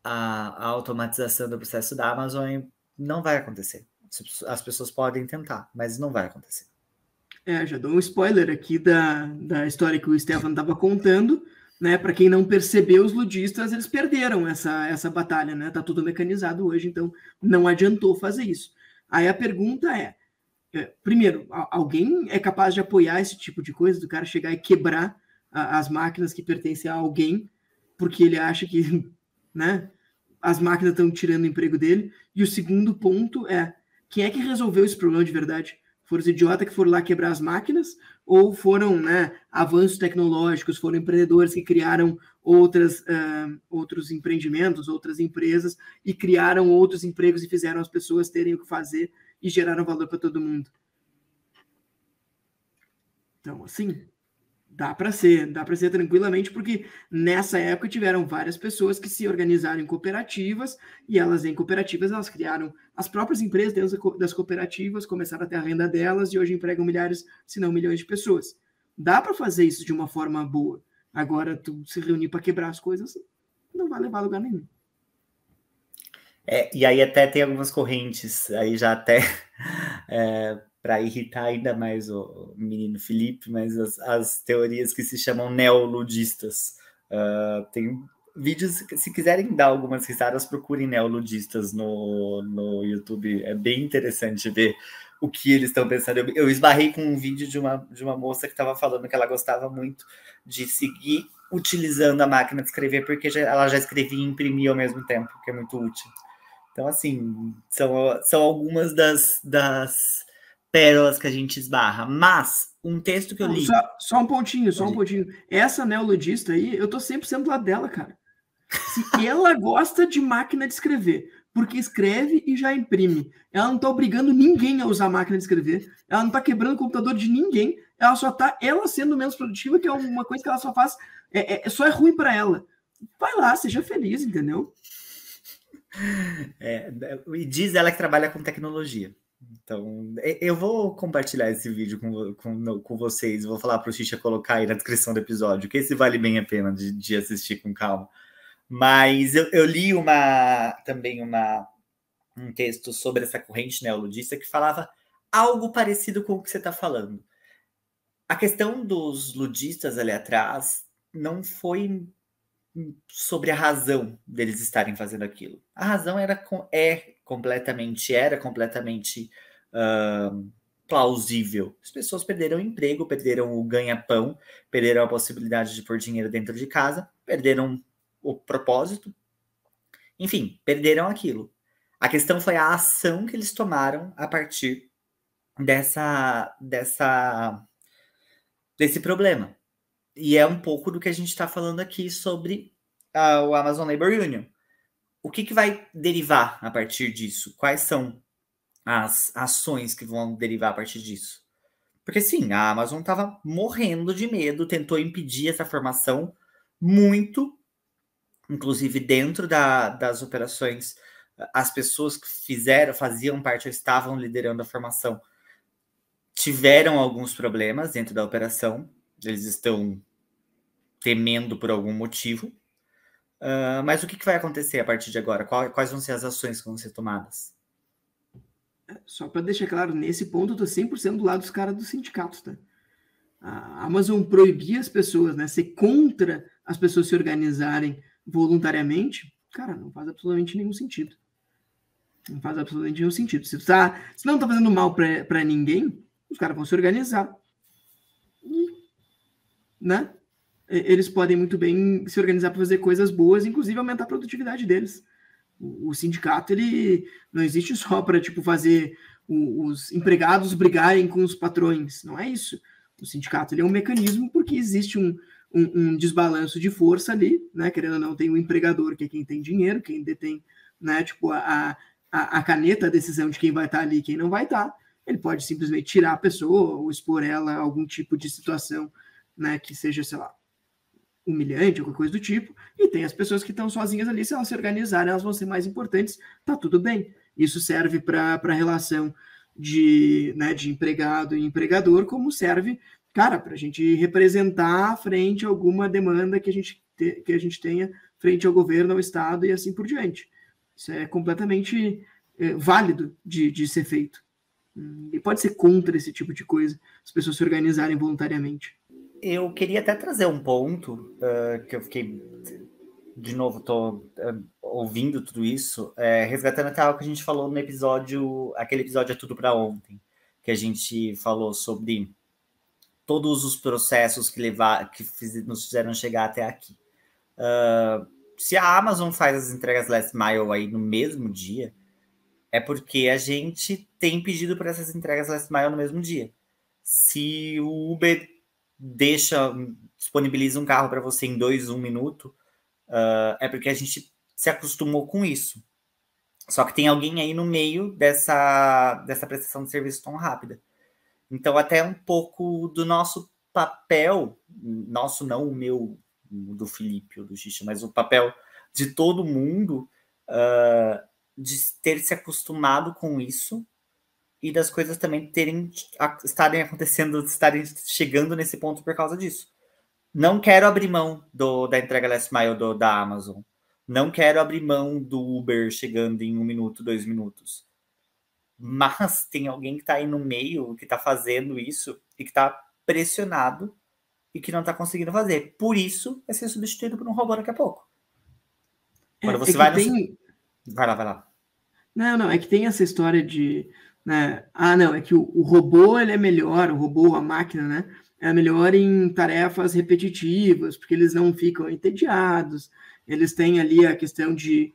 a automatização do processo da Amazon não vai acontecer. As pessoas podem tentar, mas não vai acontecer. Já dou um spoiler aqui da história que o Stefan estava contando, né? Para quem não percebeu, os ludistas eles perderam essa batalha, né? Tá tudo mecanizado hoje, então não adiantou fazer isso. Aí a pergunta primeiro, alguém é capaz de apoiar esse tipo de coisa, do cara chegar e quebrar as máquinas que pertencem a alguém, porque ele acha que, né, as máquinas estão tirando o emprego dele? E o segundo ponto quem é que resolveu esse problema de verdade? Foram os idiotas que foram lá quebrar as máquinas? Ou foram, né, avanços tecnológicos, foram empreendedores que criaram outros empreendimentos, outras empresas, e criaram outros empregos e fizeram as pessoas terem o que fazer e geraram valor para todo mundo? Então, assim, dá para ser tranquilamente, porque nessa época tiveram várias pessoas que se organizaram em cooperativas, e elas em cooperativas elas criaram as próprias empresas dentro das cooperativas, começaram a ter a renda delas e hoje empregam milhares, se não milhões de pessoas. Dá para fazer isso de uma forma boa. Agora, tu se reunir para quebrar as coisas não vai levar a lugar nenhum. E aí até tem algumas correntes, aí já até para irritar ainda mais o menino Felipe, mas as teorias que se chamam neoludistas. Tem vídeos, se quiserem dar algumas risadas, procurem neoludistas no YouTube. É bem interessante ver o que eles estão pensando. Eu esbarrei com um vídeo de uma moça que estava falando que ela gostava muito de seguir utilizando a máquina de escrever, porque ela já escrevia e imprimia ao mesmo tempo, que é muito útil. Então, assim, são algumas das pérolas que a gente esbarra. Mas, um texto que eu li... Só um pontinho. Essa neoludista aí, eu tô 100% do lado dela, cara. Se ela gosta de máquina de escrever, porque escreve e já imprime, ela não tá obrigando ninguém a usar máquina de escrever, ela não tá quebrando o computador de ninguém, ela só tá sendo menos produtiva, que é uma coisa que ela só faz, só é ruim para ela. Vai lá, seja feliz, entendeu? E diz ela que trabalha com tecnologia. Então, eu vou compartilhar esse vídeo com vocês. Vou falar para o Xixa colocar aí na descrição do episódio, que esse vale bem a pena de assistir com calma. Mas eu li também um texto sobre essa corrente neoludista que falava algo parecido com o que você está falando. A questão dos ludistas ali atrás não foi sobre a razão deles estarem fazendo aquilo. A razão era completamente plausível. As pessoas perderam o emprego, perderam o ganha-pão, perderam a possibilidade de pôr dinheiro dentro de casa, perderam o propósito. Enfim, perderam aquilo. A questão foi a ação que eles tomaram a partir desse problema. E é um pouco do que a gente está falando aqui sobre o Amazon Labor Union. O que vai derivar a partir disso? Quais são as ações que vão derivar a partir disso? Porque sim, a Amazon estava morrendo de medo, tentou impedir essa formação muito, inclusive dentro das operações, as pessoas que faziam parte ou estavam liderando a formação tiveram alguns problemas dentro da operação, eles estão temendo por algum motivo. Mas o que vai acontecer a partir de agora? Quais vão ser as ações que vão ser tomadas? Só para deixar claro, nesse ponto eu tô 100% do lado dos caras dos sindicatos, tá? A Amazon proibir as pessoas, né, ser contra as pessoas se organizarem voluntariamente, cara, não faz absolutamente nenhum sentido. Não faz absolutamente nenhum sentido. Se não tá fazendo mal para ninguém, os caras vão se organizar. E, né? Eles podem muito bem se organizar para fazer coisas boas, inclusive aumentar a produtividade deles. O sindicato, ele não existe só para tipo, fazer os empregados brigarem com os patrões. Não é isso. O sindicato ele é um mecanismo porque existe um desbalanço de força ali, né? Querendo ou não, tem o empregador, que é quem tem dinheiro, quem detém, né, tipo, a caneta, a decisão de quem vai estar ali e quem não vai estar. Ele pode simplesmente tirar a pessoa ou expor ela a algum tipo de situação, né, que seja, sei lá, humilhante, alguma coisa do tipo, e tem as pessoas que estão sozinhas ali, se elas se organizarem, elas vão ser mais importantes, tá tudo bem. Isso serve para a relação de empregado e empregador, como serve, cara, para a gente representar frente a alguma demanda que a gente tenha frente ao governo, ao Estado e assim por diante. Isso é completamente válido de ser feito. E pode ser contra esse tipo de coisa, as pessoas se organizarem voluntariamente. Eu queria até trazer um ponto que eu fiquei, de novo, tô ouvindo tudo isso, resgatando até algo que a gente falou no episódio, aquele episódio É Tudo Para Ontem, que a gente falou sobre todos os processos que nos fizeram chegar até aqui. Se a Amazon faz as entregas last mile aí no mesmo dia, é porque a gente tem pedido por essas entregas last mile no mesmo dia. Se o Uber disponibiliza um carro para você em 2, 1 minuto, é porque a gente se acostumou com isso. Só que tem alguém aí no meio dessa prestação de serviço tão rápida. Então, até um pouco do nosso papel, nosso não, o meu, do Felipe ou do Xixa, mas o papel de todo mundo de ter se acostumado com isso e das coisas também estarem acontecendo, estarem chegando nesse ponto por causa disso. Não quero abrir mão da entrega last mile da Amazon. Não quero abrir mão do Uber chegando em 1 minuto, 2 minutos. Mas tem alguém que está aí no meio, que está fazendo isso e que está pressionado e que não está conseguindo fazer. Por isso, vai ser substituído por um robô daqui a pouco. Quando você vai... Vai lá. Não, é que tem essa história de... Né? Não, é que o robô ele é melhor, o robô, a máquina, né? É melhor em tarefas repetitivas, porque eles não ficam entediados, eles têm ali a questão de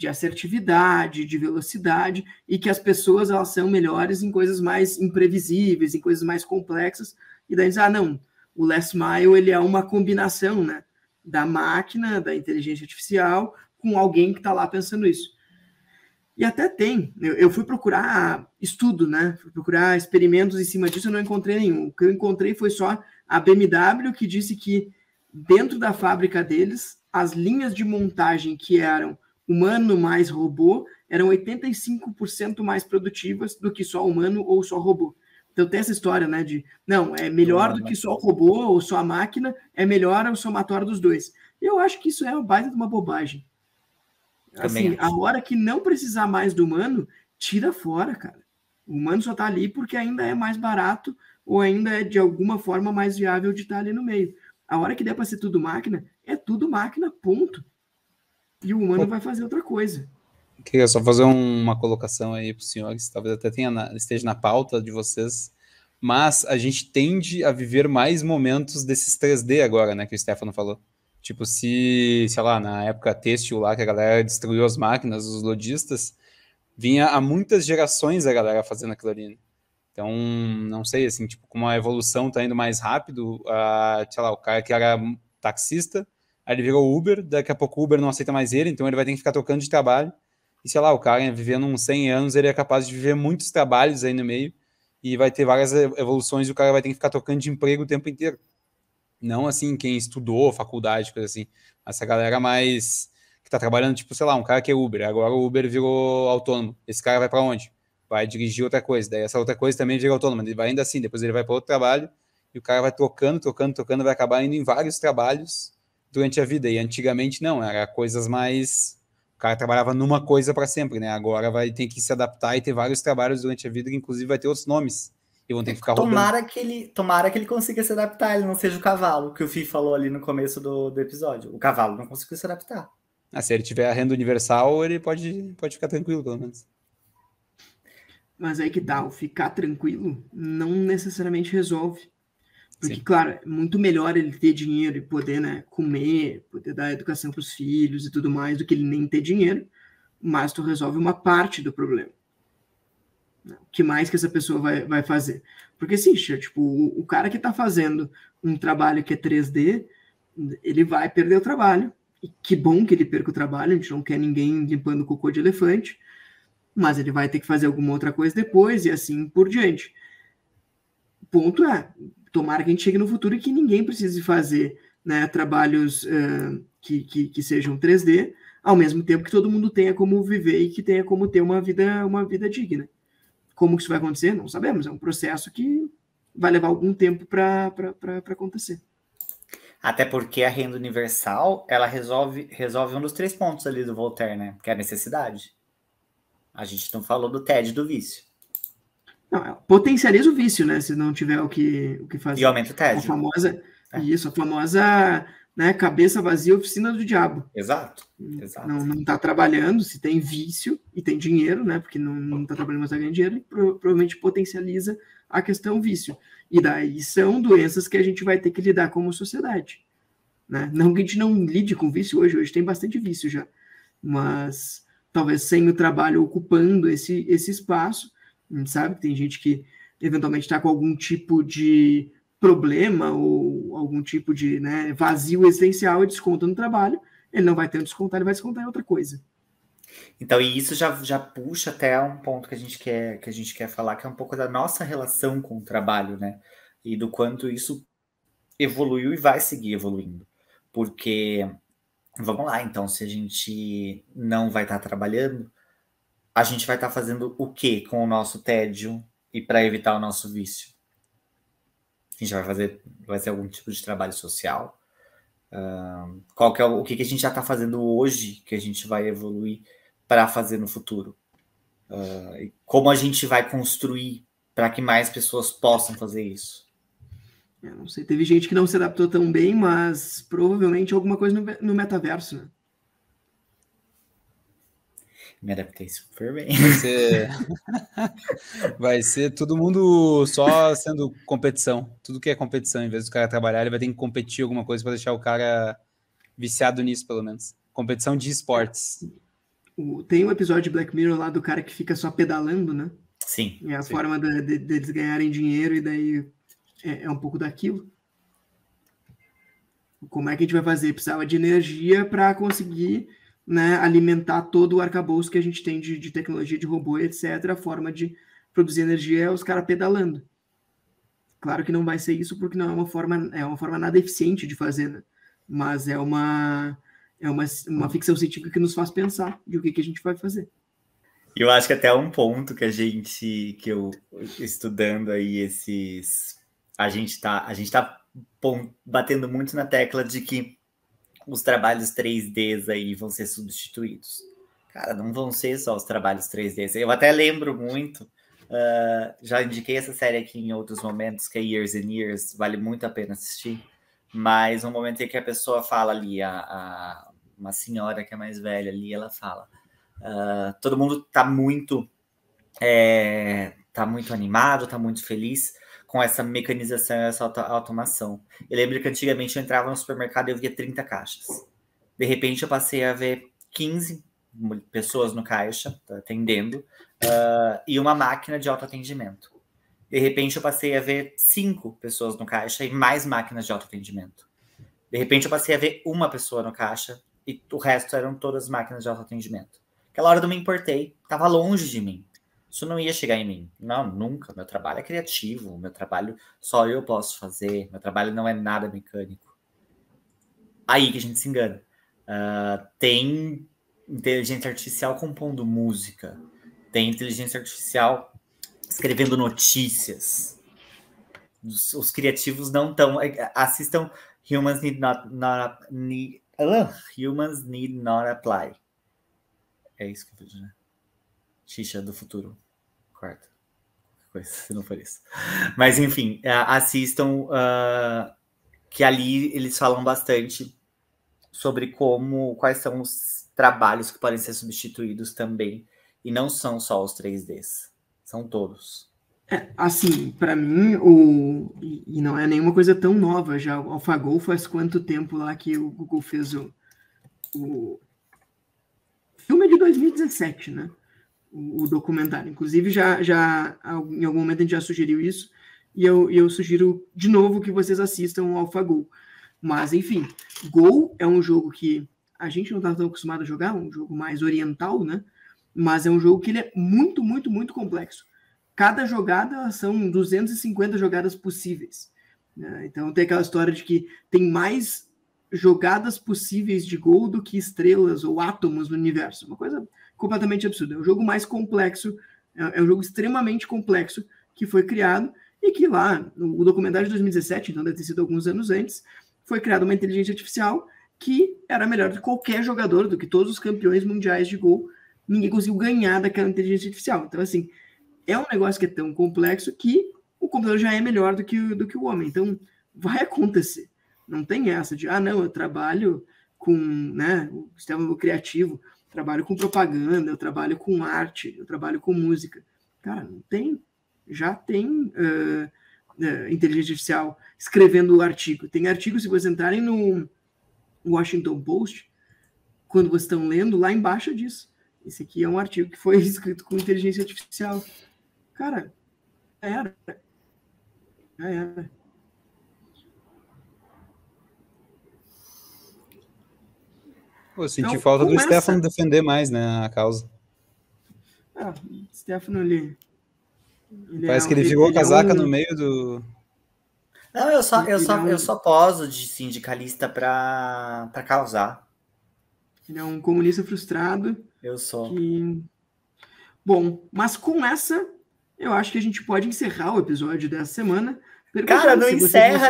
assertividade, de velocidade, e que as pessoas elas são melhores em coisas mais imprevisíveis, em coisas mais complexas, e daí diz, não, o last mile ele é uma combinação, né, da máquina, da inteligência artificial, com alguém que está lá pensando isso. E até tem, eu fui procurar estudo, né? Fui procurar experimentos em cima disso, eu não encontrei nenhum. O que eu encontrei foi só a BMW, que disse que dentro da fábrica deles, as linhas de montagem que eram humano mais robô eram 85% mais produtivas do que só humano ou só robô. Então tem essa história, né? De não, é melhor do que só o robô ou só a máquina, é melhor o somatório dos dois. Eu acho que isso é uma baita de uma bobagem. Assim, a hora que não precisar mais do humano, tira fora, cara. O humano só tá ali porque ainda é mais barato ou ainda é de alguma forma mais viável de estar ali no meio. A hora que der para ser tudo máquina, é tudo máquina, ponto. E o humano vai fazer outra coisa. Queria só fazer uma colocação aí para os senhores, talvez até esteja na pauta de vocês, mas a gente tende a viver mais momentos desses 3D agora, né, que o Stefano falou. Tipo, sei lá, na época têxtil lá, que a galera destruiu as máquinas, os lojistas, vinha há muitas gerações a galera fazendo aquilo ali. Então, não sei, assim, tipo, como a evolução tá indo mais rápido, sei lá, o cara que era taxista, aí ele virou Uber, daqui a pouco o Uber não aceita mais ele, então ele vai ter que ficar trocando de trabalho, e sei lá, o cara vivendo uns 100 anos, ele é capaz de viver muitos trabalhos aí no meio, e vai ter várias evoluções e o cara vai ter que ficar trocando de emprego o tempo inteiro. Não, assim, quem estudou, faculdade, coisa assim. Essa galera mais... que tá trabalhando, tipo, sei lá, um cara que é Uber. Agora o Uber virou autônomo. Esse cara vai para onde? Vai dirigir outra coisa. Daí essa outra coisa também vira autônoma. Ele vai ainda assim, depois ele vai para outro trabalho e o cara vai trocando, vai acabar indo em vários trabalhos durante a vida. E antigamente não, era coisas mais... O cara trabalhava numa coisa para sempre, né? Agora vai ter que se adaptar e ter vários trabalhos durante a vida, que inclusive vai ter outros nomes. E vão ter que ficar tomara que ele consiga se adaptar, ele não seja o cavalo, que o Fih falou ali no começo do episódio. O cavalo não conseguiu se adaptar. Se ele tiver a renda universal, ele pode ficar tranquilo, pelo menos. Mas aí que tá, o ficar tranquilo não necessariamente resolve. Porque, Sim. claro, é muito melhor ele ter dinheiro e poder, né, comer, poder dar educação para os filhos e tudo mais, do que ele nem ter dinheiro, mas tu resolve uma parte do problema. O que mais que essa pessoa vai fazer? Porque, sim, tipo, o cara que está fazendo um trabalho que é 3D, ele vai perder o trabalho. E que bom que ele perca o trabalho, a gente não quer ninguém limpando cocô de elefante, mas ele vai ter que fazer alguma outra coisa depois e assim por diante. O ponto é, tomara que a gente chegue no futuro e que ninguém precise fazer, né, trabalhos que sejam 3D, ao mesmo tempo que todo mundo tenha como viver e que tenha como ter uma vida digna. Como que isso vai acontecer? Não sabemos. É um processo que vai levar algum tempo para acontecer. Até porque a renda universal, ela resolve um dos 3 pontos ali do Voltaire, né? Que é a necessidade. A gente não falou do TED, do vício. Não, potencializa o vício, né? Se não tiver o que fazer. E aumenta o TED. A famosa né, cabeça vazia, oficina do diabo. Exato. Não está trabalhando, se tem vício e tem dinheiro, né? Porque não está trabalhando, mas está ganhando dinheiro, provavelmente potencializa a questão vício. E daí são doenças que a gente vai ter que lidar como sociedade. Né? Não que a gente não lide com vício hoje tem bastante vício já. Mas talvez sem o trabalho ocupando esse espaço, a gente sabe que tem gente que eventualmente está com algum tipo de problema ou algum tipo de, né, vazio existencial e desconta no trabalho, ele não vai ter um descontar, ele vai descontar em outra coisa. Então, e isso já puxa até um ponto que a gente quer falar, que é um pouco da nossa relação com o trabalho, né? E do quanto isso evoluiu e vai seguir evoluindo. Porque, vamos lá, então, se a gente não vai estar trabalhando, a gente vai estar fazendo o quê com o nosso tédio e para evitar o nosso vício? A gente vai ser algum tipo de trabalho social? O que a gente já está fazendo hoje que a gente vai evoluir para fazer no futuro? E como a gente vai construir para que mais pessoas possam fazer isso? Eu não sei, teve gente que não se adaptou tão bem, mas provavelmente alguma coisa no metaverso, né? Me adaptei super bem. Vai ser todo mundo só sendo competição. Tudo que é competição, em vez do cara trabalhar, ele vai ter que competir alguma coisa para deixar o cara viciado nisso, pelo menos. Competição de esportes. Tem um episódio de Black Mirror lá do cara que fica só pedalando, né? Sim. É a forma deles ganharem dinheiro e daí é um pouco daquilo. Como é que a gente vai fazer? Precisava de energia para conseguir, né, alimentar todo o arcabouço que a gente tem de tecnologia, de robô, etc. A forma de produzir energia é os caras pedalando. Claro que não vai ser isso porque não é uma forma nada eficiente de fazer, né? Mas é uma ficção científica que nos faz pensar de o que a gente vai fazer. Eu acho que até um ponto que eu estudando aí a gente tá batendo muito na tecla de que os trabalhos 3Ds aí vão ser substituídos. Cara, não vão ser só os trabalhos 3Ds. Eu até lembro muito, já indiquei essa série aqui em outros momentos, que é Years and Years, vale muito a pena assistir, mas um momento em que a pessoa fala ali, uma senhora que é mais velha ali, ela fala, todo mundo tá muito animado, tá muito feliz com essa mecanização e essa automação. Eu lembro que antigamente eu entrava no supermercado e eu via 30 caixas. De repente eu passei a ver 15 pessoas no caixa, atendendo, e uma máquina de autoatendimento. De repente eu passei a ver 5 pessoas no caixa e mais máquinas de autoatendimento. De repente eu passei a ver uma pessoa no caixa e o resto eram todas máquinas de autoatendimento. Aquela hora eu não me importei, estava longe de mim. isso não ia chegar em mim. Não, nunca. Meu trabalho é criativo, meu trabalho só eu posso fazer, meu trabalho não é nada mecânico. Aí que a gente se engana. Tem inteligência artificial compondo música, tem inteligência artificial escrevendo notícias. Os criativos não estão... Assistam Humans Humans Need Not Apply. É isso que eu vejo, né? Xixa do futuro. Corta. Coisa, se não for isso. Mas, enfim, assistam, que ali eles falam bastante sobre quais são os trabalhos que podem ser substituídos também. E não são só os 3Ds. São todos. Assim, para mim, e não é nenhuma coisa tão nova já. O AlphaGo faz quanto tempo lá que o Google fez o filme de 2017, né? O documentário. Inclusive, já em algum momento a gente já sugeriu isso, e eu sugiro de novo que vocês assistam o AlphaGo. Mas, enfim, Go é um jogo que a gente não está tão acostumado a jogar, um jogo mais oriental, né? Mas é um jogo que ele é muito, muito, muito complexo. Cada jogada são 250 jogadas possíveis. Né? Então tem aquela história de que tem mais jogadas possíveis de Go do que estrelas ou átomos no universo. Uma coisa completamente absurda. É um jogo mais complexo, é um jogo extremamente complexo que foi criado e que lá, no documentário de 2017, então deve ter sido alguns anos antes, foi criada uma inteligência artificial que era melhor do que qualquer jogador, do que todos os campeões mundiais de Go. Ninguém conseguiu ganhar daquela inteligência artificial. Então, assim, é um negócio que é tão complexo que o computador já é melhor do que o homem. Então, vai acontecer. Não tem essa de, não, eu trabalho com, né, o sistema criativo, trabalho com propaganda, eu trabalho com arte, eu trabalho com música. Cara, não tem. Já tem inteligência artificial escrevendo o artigo. Tem artigos, se vocês entrarem no Washington Post, quando vocês estão lendo, lá embaixo disso. Esse aqui é um artigo que foi escrito com inteligência artificial. Cara, já era. Eu senti falta do Stefano defender mais, né, a causa. O Stefano, ele parece que ele virou a casaca no meio do... Não, eu só poso de sindicalista para causar. Ele é um comunista frustrado. Eu sou. Bom, mas com essa, eu acho que a gente pode encerrar o episódio dessa semana. Cara, não encerra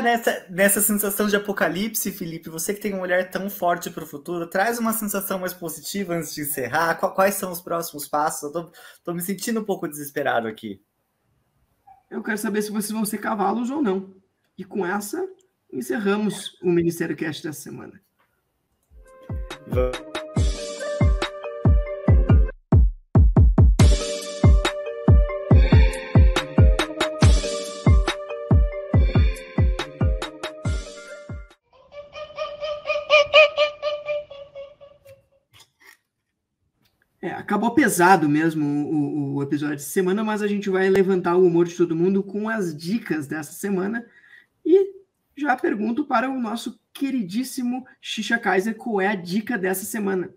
nessa sensação de apocalipse, Felipe. Você que tem um olhar tão forte para o futuro, traz uma sensação mais positiva antes de encerrar. Quais são os próximos passos? Eu tô me sentindo um pouco desesperado aqui. Eu quero saber se vocês vão ser cavalos ou não. E com essa, encerramos o Ministério Cast dessa semana. Acabou pesado mesmo o episódio de semana, mas a gente vai levantar o humor de todo mundo com as dicas dessa semana. E já pergunto para o nosso queridíssimo Xixa Kaiser qual é a dica dessa semana.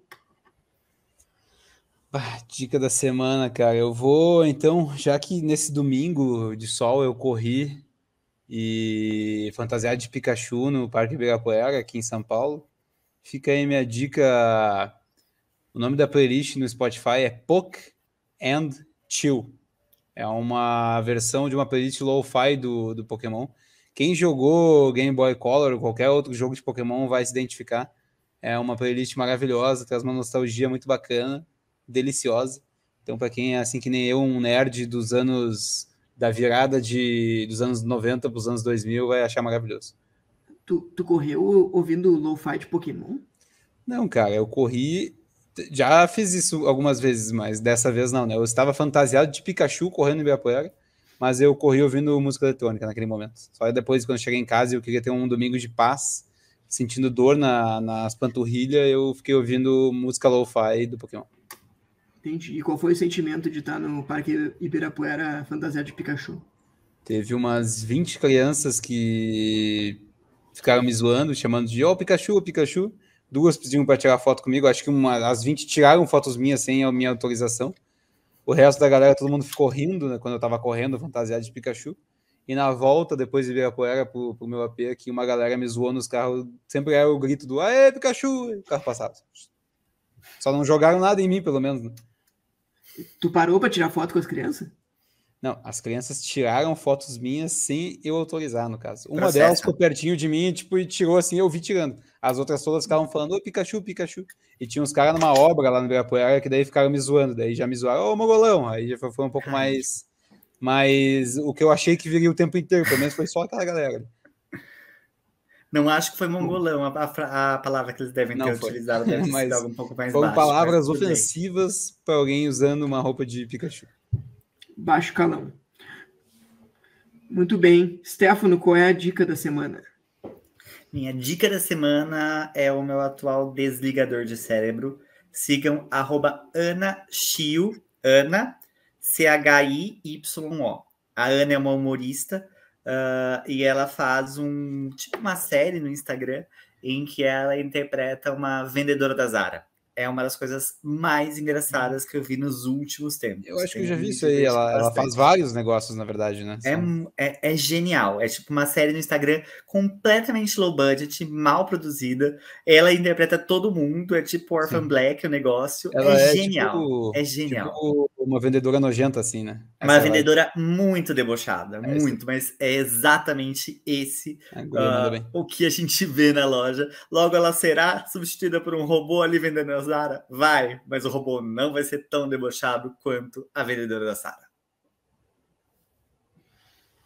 Dica da semana, cara. Eu vou, então, já que nesse domingo de sol eu corri e fantasiado de Pikachu no Parque Ibirapuera, aqui em São Paulo, fica aí minha dica. O nome da playlist no Spotify é Poke and Chill. É uma versão de uma playlist lo-fi do Pokémon. Quem jogou Game Boy Color ou qualquer outro jogo de Pokémon vai se identificar. É uma playlist maravilhosa, traz uma nostalgia muito bacana, deliciosa. Então, para quem é assim que nem eu, um nerd dos anos da virada dos anos 90 para os anos 2000, vai achar maravilhoso. Tu correu ouvindo lo-fi de Pokémon? Não, cara, eu corri... Já fiz isso algumas vezes, mas dessa vez não, né? Eu estava fantasiado de Pikachu correndo em Ibirapuera, mas eu corri ouvindo música eletrônica naquele momento. Só depois, quando eu cheguei em casa e eu queria ter um domingo de paz, sentindo dor nas panturrilhas, eu fiquei ouvindo música lo-fi do Pokémon. Entendi. E qual foi o sentimento de estar no Parque Ibirapuera fantasiado de Pikachu? Teve umas 20 crianças que ficaram me zoando, chamando de Pikachu, Pikachu. 2 pediam para tirar foto comigo, acho que as 20 tiraram fotos minhas sem a minha autorização. O resto da galera, todo mundo ficou rindo, né, quando eu tava correndo fantasiado de Pikachu. E na volta, depois de Ibirapuera pro meu AP, aqui uma galera me zoou nos carros. Sempre era o grito do "Aê, Pikachu!" E o carro passava. Só não jogaram nada em mim, pelo menos. Né? Tu parou pra tirar foto com as crianças? Não, as crianças tiraram fotos minhas sem eu autorizar, no caso. Uma delas ficou pertinho de mim tipo, e tirou assim, eu vi tirando. As outras todas ficavam falando, ô, Pikachu, Pikachu. E tinha uns caras numa obra lá no Ibirapuera que daí ficaram me zoando. Daí já me zoaram, ô, Mogolão. Aí já foi um pouco mais... Mas o que eu achei que viria o tempo inteiro, pelo menos foi só aquela galera. Não acho que foi mongolão a palavra que eles devem ter utilizado, deve ter sido algo um pouco mais foram baixo. Foram palavras ofensivas para alguém usando uma roupa de Pikachu. Baixo calão. Muito bem. Stefano, qual é a dica da semana? Minha dica da semana é o meu atual desligador de cérebro. Sigam @AnaChio, Ana, CHIYO. A Ana é uma humorista e ela faz uma série no Instagram em que ela interpreta uma vendedora da Zara. É uma das coisas mais engraçadas que eu vi nos últimos tempos. Eu acho que eu já vi isso aí. Ela faz vários negócios, na verdade, né? É genial. É tipo uma série no Instagram completamente low budget, mal produzida. Ela interpreta todo mundo. É tipo Orphan Black o negócio. Ela é genial. É genial. Tipo uma vendedora nojenta, assim, né? Uma vendedora muito debochada. Muito. Mas é exatamente esse o que a gente vê na loja. Logo, ela será substituída por um robô ali vendendo a Zara? Vai. Mas o robô não vai ser tão debochado quanto a vendedora da Zara.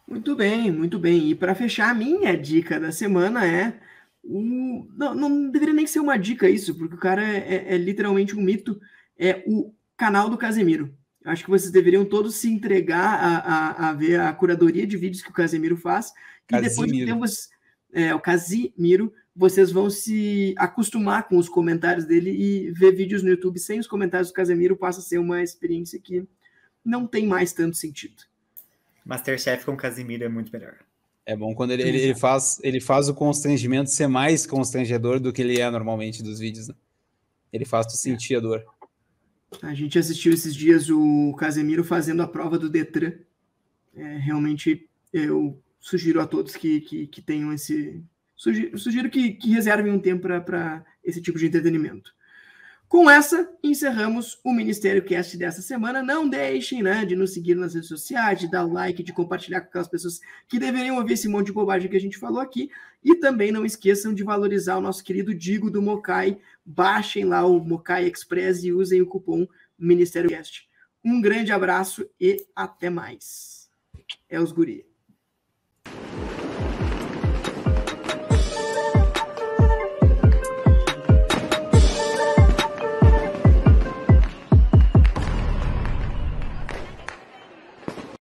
Muito bem, muito bem. E para fechar, a minha dica da semana é... Não deveria nem ser uma dica isso, porque o cara é literalmente um mito. É o canal do Casemiro. Acho que vocês deveriam todos se entregar a ver a curadoria de vídeos que o Casemiro faz. E depois de tempo, o Casimiro, vocês vão se acostumar com os comentários dele e ver vídeos no YouTube sem os comentários do Casemiro passa a ser uma experiência que não tem mais tanto sentido. Masterchef com Casimiro é muito melhor. É bom quando ele faz o constrangimento ser mais constrangedor do que ele é normalmente dos vídeos, né? Ele faz tu sentir a dor. A gente assistiu esses dias o Casemiro fazendo a prova do Detran. Realmente, eu sugiro a todos que tenham esse... Sugiro que reservem um tempo para esse tipo de entretenimento. Com essa, encerramos o Ministério Cast dessa semana. Não deixem, né, de nos seguir nas redes sociais, de dar like, de compartilhar com aquelas pessoas que deveriam ouvir esse monte de bobagem que a gente falou aqui. E também não esqueçam de valorizar o nosso querido Digo do Mokai. Baixem lá o Mokai Express e usem o cupom Ministério Cast. Um grande abraço e até mais. É os guri.